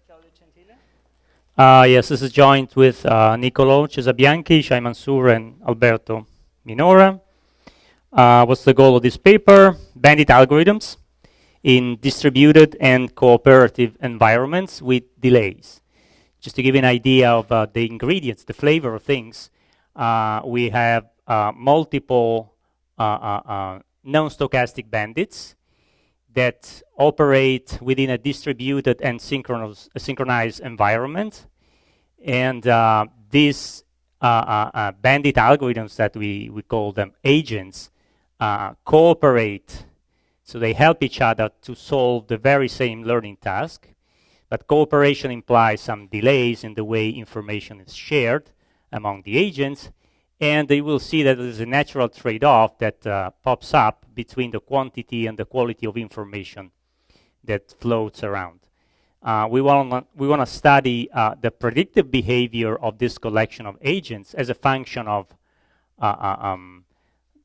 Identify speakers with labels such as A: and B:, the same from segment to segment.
A: Claudio Gentile. Yes, this is joined with Nicolo, Cesa-Bianchi, Yishay, Mansour, and Alberto, Minora. What's the goal of this paper? Bandit algorithms in distributed and cooperative environments with delays. Just to give you an idea of the ingredients, the flavor of things, we have multiple non-stochastic bandits that operate within a distributed and synchronized environment. And these bandit algorithms that we call them agents cooperate. So they help each other to solve the very same learning task. But cooperation implies some delays in the way information is shared among the agents. And you will see that there's a natural trade-off that pops up between the quantity and the quality of information that floats around. We want to study the predictive behavior of this collection of agents as a function of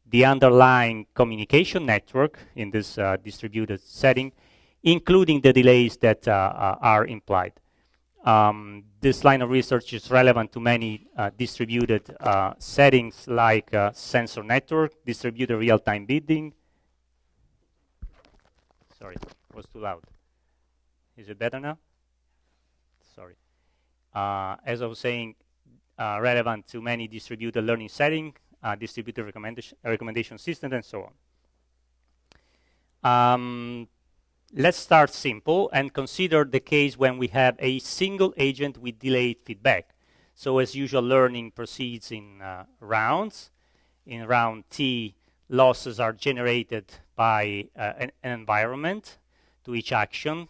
A: the underlying communication network in this distributed setting, including the delays that are implied. This line of research is relevant to many distributed settings like sensor network, distributed real-time bidding. Sorry, it was too loud. Is it better now? Sorry. As I was saying, relevant to many distributed learning settings, distributed recommendation system, and so on. Let's start simple and consider the case when we have a single agent with delayed feedback. So as usual, learning proceeds in rounds. In round T, losses are generated by an environment to each action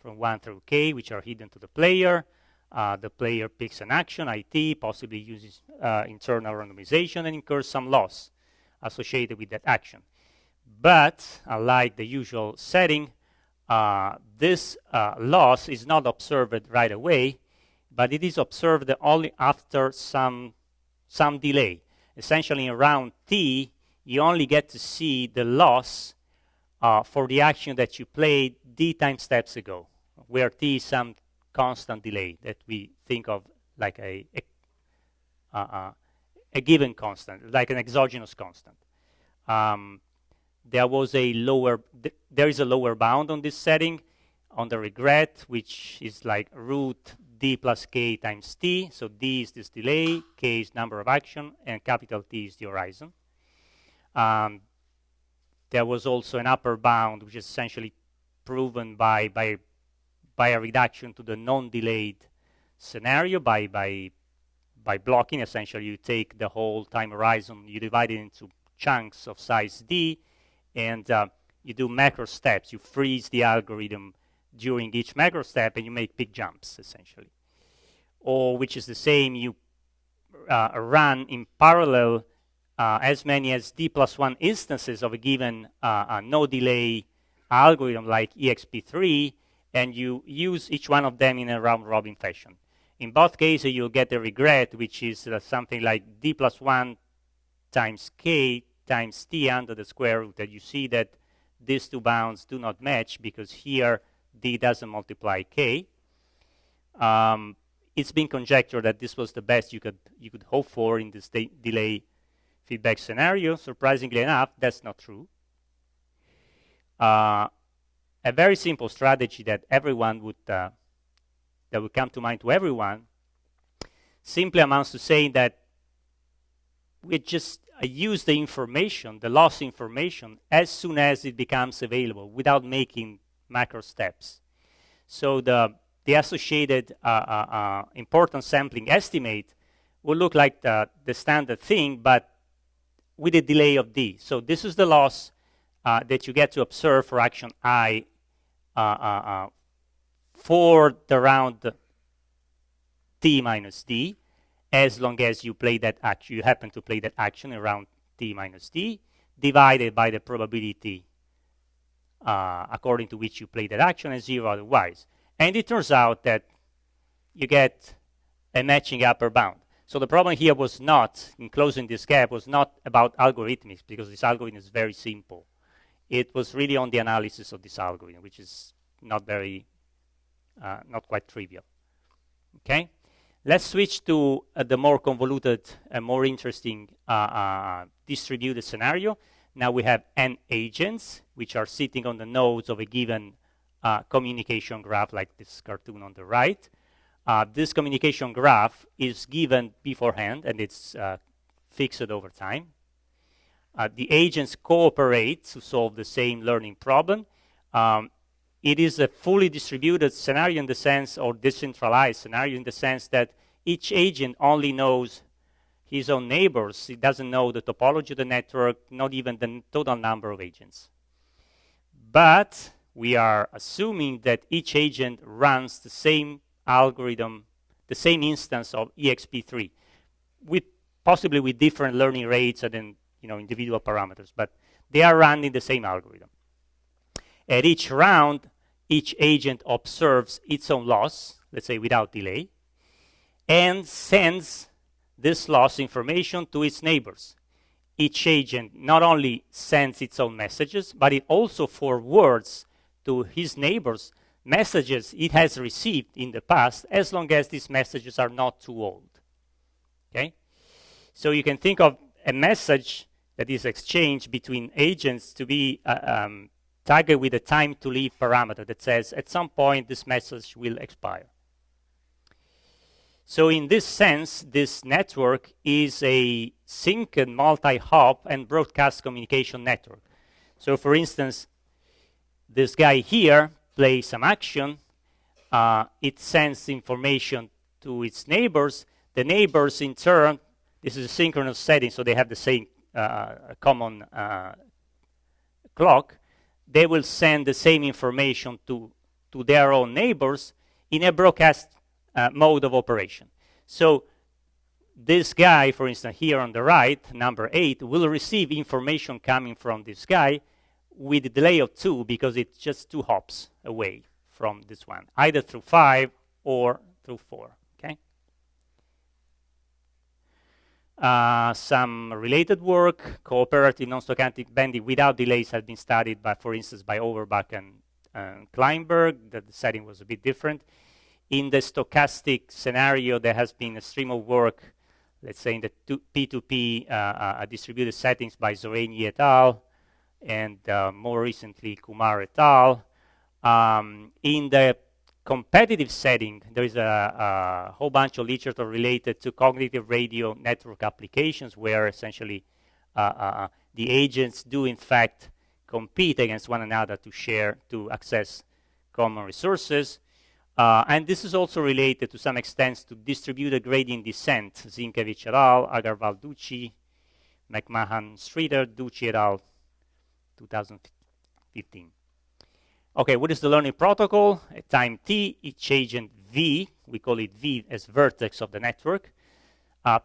A: from 1 through K, which are hidden to the player. The player picks an action, IT, possibly uses internal randomization, and incurs some loss associated with that action. But unlike the usual setting, this loss is not observed right away, but it is observed only after some delay. Essentially, in round T, you only get to see the loss for the action that you played D time steps ago, where T is some constant delay that we think of like a given constant, like an exogenous constant. There is a lower bound on this setting on the regret, which is like root D plus K times T. So D is this delay, K is number of action, and capital T is the horizon. There was also an upper bound, which is essentially proven by a reduction to the non-delayed scenario by blocking. Essentially, you take the whole time horizon, you divide it into chunks of size D, and you do macro steps. You freeze the algorithm during each macro step, and you make big jumps, essentially. Or, which is the same, you run in parallel as many as D plus 1 instances of a given no-delay algorithm like EXP3, and you use each one of them in a round-robin fashion. In both cases, you'll get the regret, which is something like D plus 1 times K times T under the square root. That you see that these two bounds do not match because here D doesn't multiply K. It's been conjectured that this was the best you could hope for in this delay feedback scenario. Surprisingly enough, that's not true. A very simple strategy that everyone would that would come to mind to everyone simply amounts to saying that we just use the information, the loss information, as soon as it becomes available without making macro steps. So the associated importance sampling estimate will look like the standard thing, but with a delay of D. So this is the loss that you get to observe for action I for the round T minus D, as long as you play that action, you happen to play that action around T minus D, divided by the probability according to which you play that action, and 0 otherwise. And it turns out that you get a matching upper bound. So the problem here was not, in closing this gap, was not about algorithmics, because this algorithm is very simple. It was really on the analysis of this algorithm, which is not very not quite trivial. Okay, let's switch to the more convoluted and more interesting distributed scenario. Now we have n agents, which are sitting on the nodes of a given communication graph, like this cartoon on the right. This communication graph is given beforehand, and it's fixed over time. The agents cooperate to solve the same learning problem. It is a fully distributed scenario in the sense, or decentralized scenario in the sense that each agent only knows his own neighbors. He doesn't know the topology of the network, not even the total number of agents. But we are assuming that each agent runs the same algorithm, the same instance of EXP3, possibly with different learning rates and then individual parameters, but they are running the same algorithm. At each round, each agent observes its own loss, let's say without delay, and sends this loss information to its neighbors. Each agent not only sends its own messages, but it also forwards to his neighbors messages it has received in the past, as long as these messages are not too old. Okay? So you can think of a message that is exchanged between agents to be tagged with a time to leave parameter that says at some point this message will expire. So in this sense, this network is a sync and multi-hop and broadcast communication network. So for instance, this guy here plays some action. It sends information to its neighbors. The neighbors, in turn, this is a synchronous setting, so they have the same common clock. They will send the same information to their own neighbors in a broadcast mode of operation. So this guy, for instance, here on the right, number 8, will receive information coming from this guy with a delay of 2 because it's just 2 hops away from this one, either through 5 or through 4. Okay. Some related work, cooperative non-stochastic bandit without delays has been studied by, for instance, by Overbach and Kleinberg. The setting was a bit different. In the stochastic scenario, there has been a stream of work, let's say in the P2P distributed settings by Zoraini et al. And more recently, Kumar et al. In the competitive setting, there is a whole bunch of literature related to cognitive radio network applications where essentially the agents do in fact compete against one another to access common resources. And this is also related to some extent to distributed gradient descent, Zinkevich et al., Agarwal Ducci, McMahon Streeter, Ducci et al., 2015. Okay, what is the learning protocol? At time t, each agent V, we call it V as vertex of the network,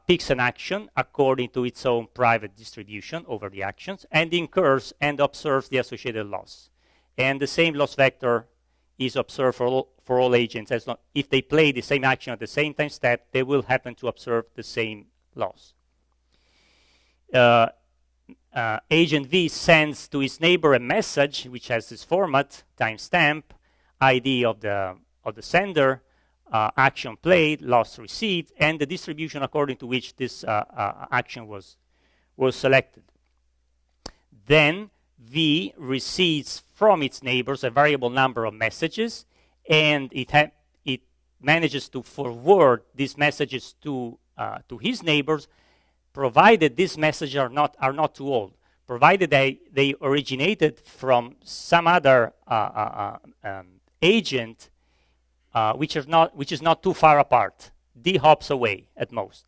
A: picks an action according to its own private distribution over the actions and incurs and observes the associated loss. And the same loss vector is observed for all agents. As long, if they play the same action at the same time step, they will happen to observe the same loss. Agent V sends to his neighbor a message which has this format, timestamp, ID of the sender, action played, loss received, and the distribution according to which this action was selected. Then V receives from its neighbors a variable number of messages, and it manages to forward these messages to his neighbors, provided these messages are not too old, provided they originated from some other agent which is not too far apart, d hops away at most.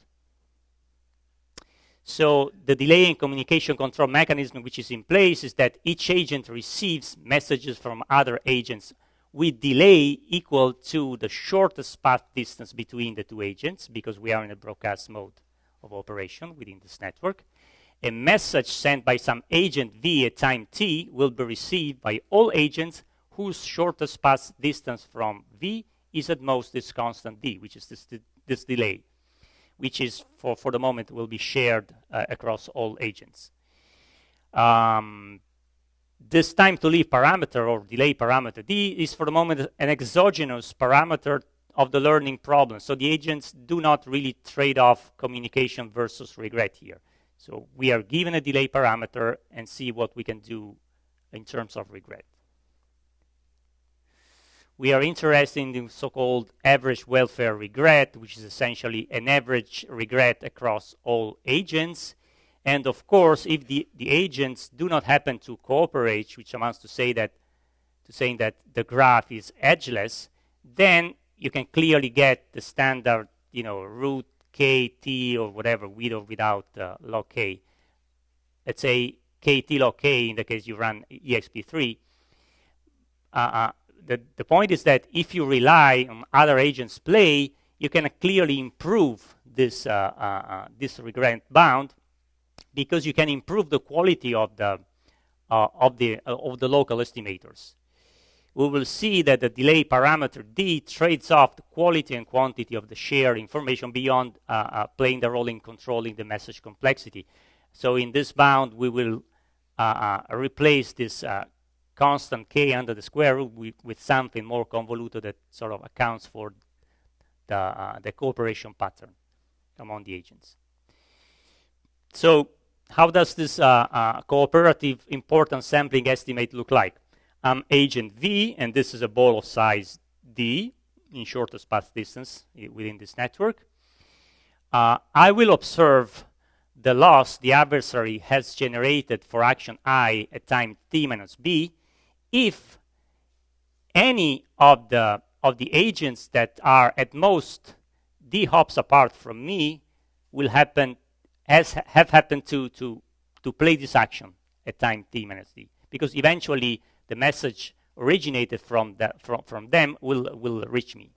A: So the delay and communication control mechanism which is in place is that each agent receives messages from other agents with delay equal to the shortest path distance between the two agents, because we are in a broadcast mode of operation within this network. A message sent by some agent V at time t will be received by all agents whose shortest path distance from V is at most this constant d, which is this delay, which is for the moment will be shared across all agents. this time to leave parameter or delay parameter D is for the moment an exogenous parameter of the learning problem. So the agents do not really trade off communication versus regret here. So we are given a delay parameter and see what we can do in terms of regret. We are interested in the so-called average welfare regret, which is essentially an average regret across all agents. And of course, if the agents do not happen to cooperate, which amounts to saying that the graph is edgeless, then you can clearly get the standard, root kt or whatever, with or without log k. Let's say kt log k in the case you run exp3. The point is that if you rely on other agents' play, you can clearly improve this regret bound, because you can improve the quality of the local estimators. We will see that the delay parameter D trades off the quality and quantity of the shared information beyond playing the role in controlling the message complexity. So in this bound, we will replace this constant k under the square root with something more convoluted that sort of accounts for the cooperation pattern among the agents. So how does this cooperative importance sampling estimate look like? Agent V, and this is a ball of size D in shortest path distance within this network. I will observe the loss the adversary has generated for action I at time t minus b if any of the agents that are at most d hops apart from me will have happened to play this action at time t minus d, because eventually the message originated from them will reach me.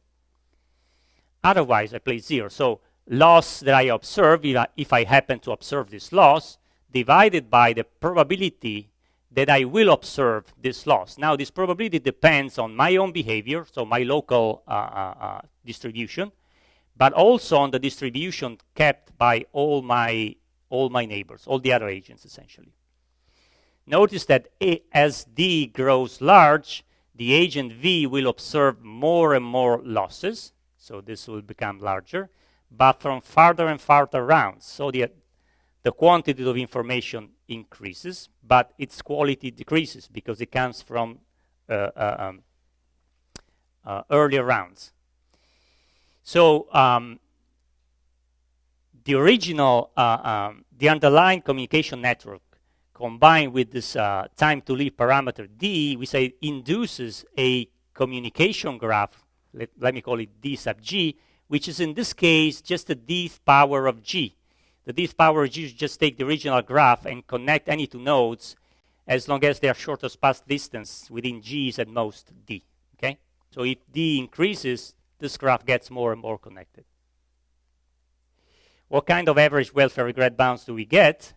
A: Otherwise, I play 0. So loss that I observe, if I happen to observe this loss, divided by the probability that I will observe this loss. Now, this probability depends on my own behavior, so my local distribution, but also on the distribution kept by all my neighbors, all the other agents, essentially. Notice that as D grows large, the agent V will observe more and more losses, so this will become larger, but from farther and farther rounds. So the quantity of information increases, but its quality decreases because it comes from earlier rounds. So the original, the underlying communication network combined with this time to leave parameter D, we say induces a communication graph, let me call it D sub G, which is in this case just the dth power of G. The dth power of G is just take the original graph and connect any two nodes as long as they are shortest path distance within G is at most D. Okay? So if D increases, this graph gets more and more connected. What kind of average welfare regret bounds do we get?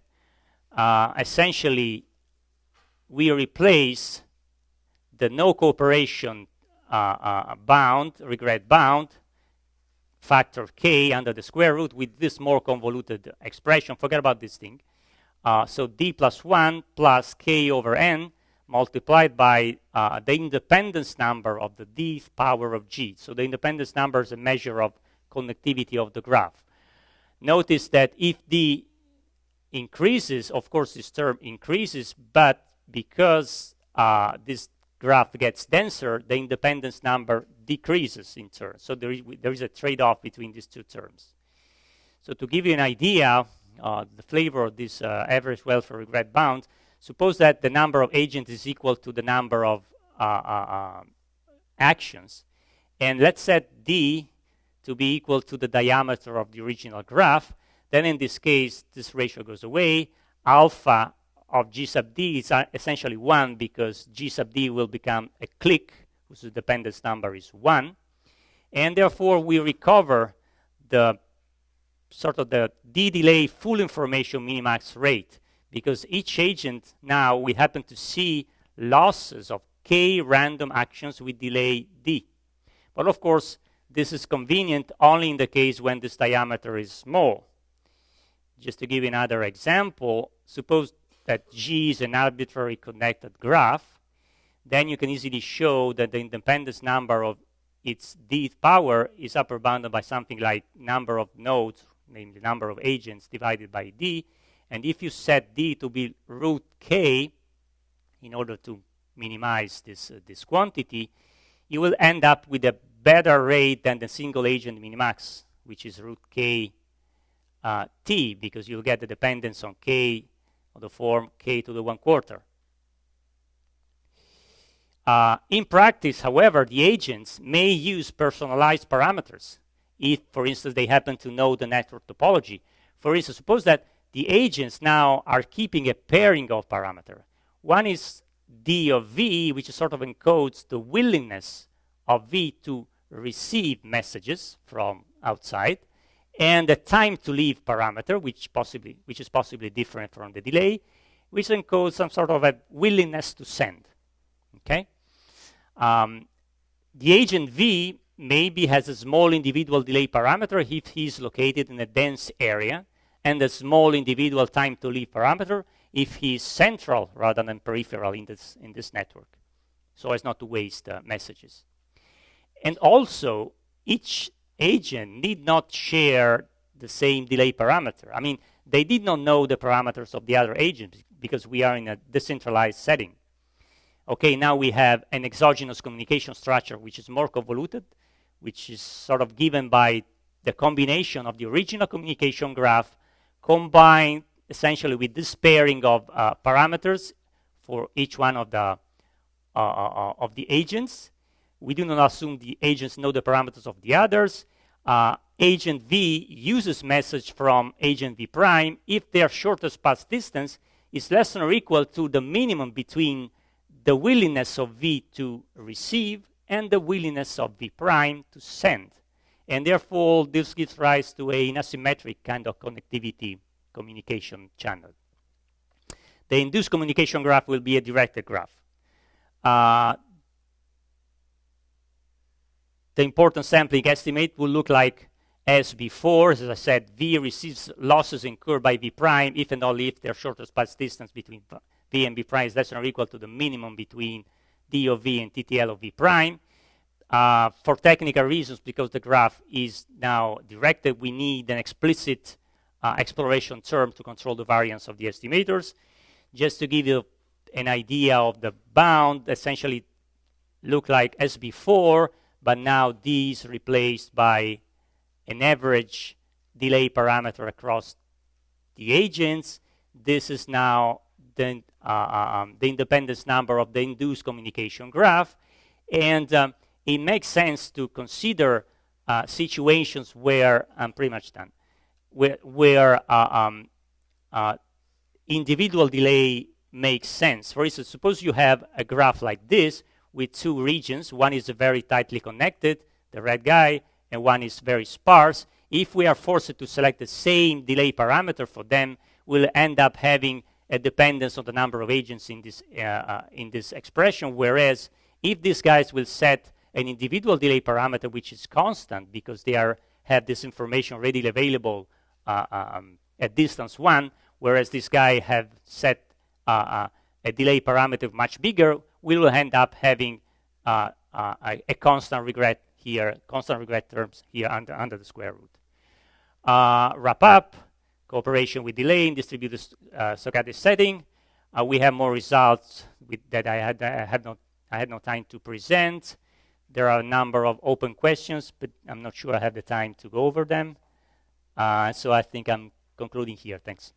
A: Essentially, we replace the no cooperation bound, regret bound, factor k under the square root with this more convoluted expression. Forget about this thing. So d plus 1 plus k over n multiplied by the independence number of the dth power of g. So the independence number is a measure of connectivity of the graph. Notice that if d increases, of course this term increases, but because this graph gets denser, the independence number decreases in turn. So there is a trade-off between these two terms. So to give you an idea, the flavor of this average welfare regret bound, suppose that the number of agents is equal to the number of actions. And let's set D to be equal to the diameter of the original graph. Then in this case, this ratio goes away. Alpha of G sub D is essentially 1 because G sub D will become a clique whose dependence number is 1. And therefore, we recover the sort of the D delay full information minimax rate, because each agent now we happen to see losses of k random actions with delay D. But of course, this is convenient only in the case when this diameter is small. Just to give you another example, suppose that G is an arbitrary connected graph, then you can easily show that the independence number of its dth power is upper bounded by something like number of nodes, namely number of agents divided by d. And if you set d to be root k, in order to minimize this quantity, you will end up with a better rate than the single agent minimax, which is root k t, because you'll get the dependence on k of the form k to the 1/4. In practice, however, the agents may use personalized parameters if, for instance, they happen to know the network topology. For instance, suppose that the agents now are keeping a pairing of parameters. One is d of v, which sort of encodes the willingness of v to receive messages from outside, and the time to leave parameter, which is possibly different from the delay, which encodes some sort of a willingness to send. Okay, the agent v maybe has a small individual delay parameter if he's located in a dense area, and a small individual time to leave parameter if he's central rather than peripheral in this network, so as not to waste messages. And also, each agent need not share the same delay parameter. I mean, they did not know the parameters of the other agent because we are in a decentralized setting. Okay, now we have an exogenous communication structure which is more convoluted, which is sort of given by the combination of the original communication graph combined essentially with this pairing of parameters for each one of the agents. We do not assume the agents know the parameters of the others. Agent V uses message from agent V prime if their shortest path distance is less than or equal to the minimum between the willingness of V to receive and the willingness of V prime to send. And therefore, this gives rise to an asymmetric kind of connectivity communication channel. The induced communication graph will be a directed graph. The important sampling estimate will look like as before. As I said, V receives losses incurred by V prime if and only if their shortest path distance between V and V prime is less than or equal to the minimum between D of V and TTL of V prime. For technical reasons, because the graph is now directed, we need an explicit exploration term to control the variance of the estimators. Just to give you an idea of the bound, essentially look like as before, but now D is replaced by an average delay parameter across the agents. This is now the independence number of the induced communication graph. And it makes sense to consider situations where, I'm pretty much done, where individual delay makes sense. For instance, suppose you have a graph like this with two regions. One is very tightly connected, the red guy, and one is very sparse. If we are forced to select the same delay parameter for them, we'll end up having a dependence on the number of agents in this expression, whereas if these guys will set an individual delay parameter which is constant because they have this information readily available at distance 1, whereas this guy have set a delay parameter much bigger, we will end up having a constant regret here, constant regret terms here under the square root. Wrap up, cooperation with delay in distributed stochastic setting. We have more results that I had no time to present. There are a number of open questions, but I'm not sure I have the time to go over them. So I think I'm concluding here. Thanks.